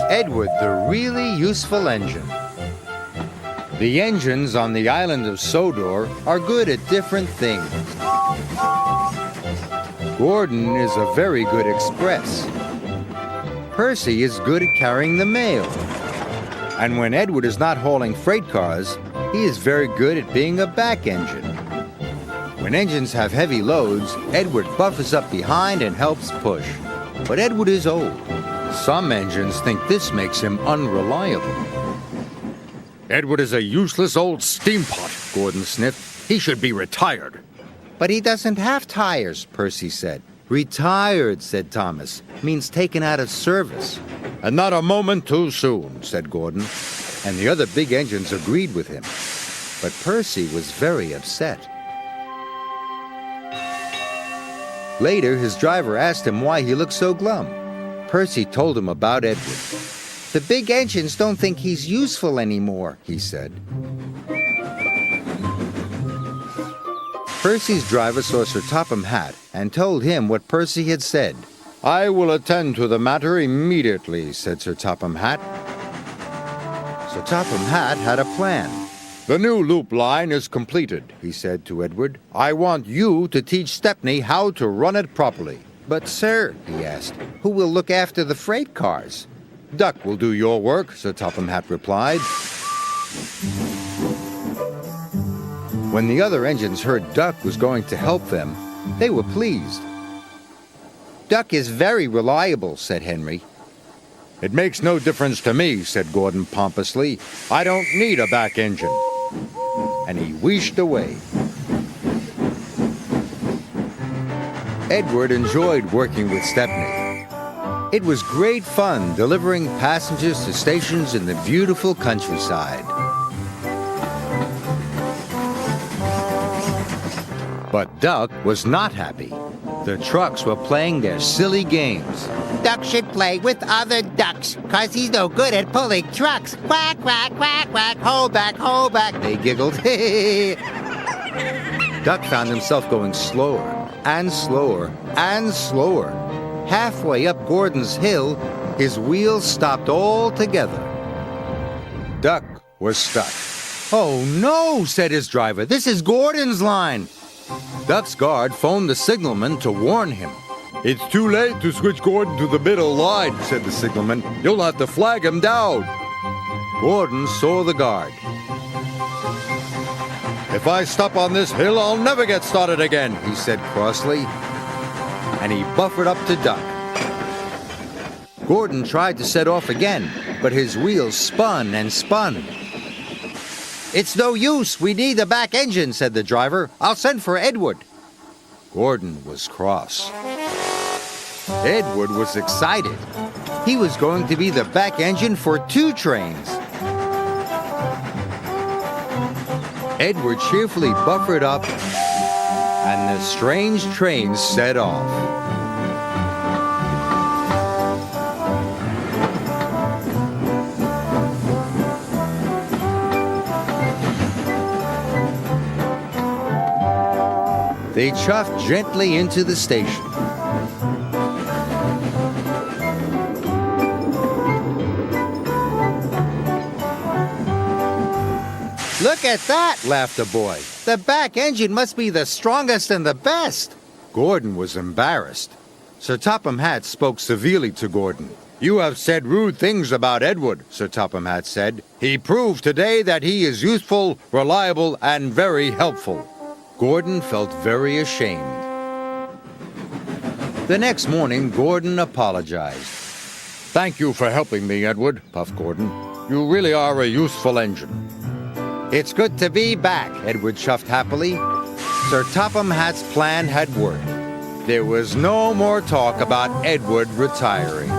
Edward the really useful engine. The engines on the island of Sodor are good at different things. Gordon is a very good express. Percy is good at carrying the mail. And when Edward is not hauling freight cars, he is very good at being a back engine. When engines have heavy loads, Edward buffers up behind and helps push. But Edward is old. Some engines think this makes him unreliable. Edward is a useless old steampot, Gordon sniffed. He should be retired. But he doesn't have tires, Percy said. Retired, said Thomas, means taken out of service. And not a moment too soon, said Gordon. And the other big engines agreed with him. But Percy was very upset. Later, his driver asked him why he looked so glum. Percy told him about Edward. The big engines don't think he's useful anymore, he said. Percy's driver saw Sir Topham Hatt and told him what Percy had said. I will attend to the matter immediately, said Sir Topham Hatt. Sir Topham Hatt had a plan. The new loop line is completed, he said to Edward. I want you to teach Stepney how to run it properly. But, sir, he asked, who will look after the freight cars? Duck will do your work, Sir Topham Hatt replied. When the other engines heard Duck was going to help them, they were pleased. Duck is very reliable, said Henry. It makes no difference to me, said Gordon pompously. I don't need a back engine. And he wheeshed away. Edward enjoyed working with Stepney. It was great fun delivering passengers to stations in the beautiful countryside. But Duck was not happy. The trucks were playing their silly games. Duck should play with other ducks, 'cause he's no good at pulling trucks. Quack, quack, quack, quack, hold back, they giggled. Duck found himself going slower and slower and slower. Halfway up Gordon's hill, his wheels stopped altogether. Duck was stuck. Oh no, said his driver, this is Gordon's line. Duck's guard phoned the signalman to warn him. It's too late to switch Gordon to the middle line, said the signalman. You'll have to flag him down. Gordon saw the guard. If I stop on this hill, I'll never get started again, he said crossly, and he buffered up to Duck. Gordon tried to set off again, but his wheels spun and spun. It's no use, we need the back engine, said the driver. I'll send for Edward. Gordon was cross. Edward was excited. He was going to be the back engine for 2 trains. Edward cheerfully buffered up, and the strange trains set off. They chuffed gently into the station. Look at that, laughed a boy. The back engine must be the strongest and the best. Gordon was embarrassed. Sir Topham Hatt spoke severely to Gordon. You have said rude things about Edward, Sir Topham Hatt said. He proved today that he is useful, reliable, and very helpful. Gordon felt very ashamed. The next morning, Gordon apologized. Thank you for helping me, Edward, puffed Gordon. You really are a useful engine. It's good to be back, Edward chuffed happily. Sir Topham Hatt's plan had worked. There was no more talk about Edward retiring.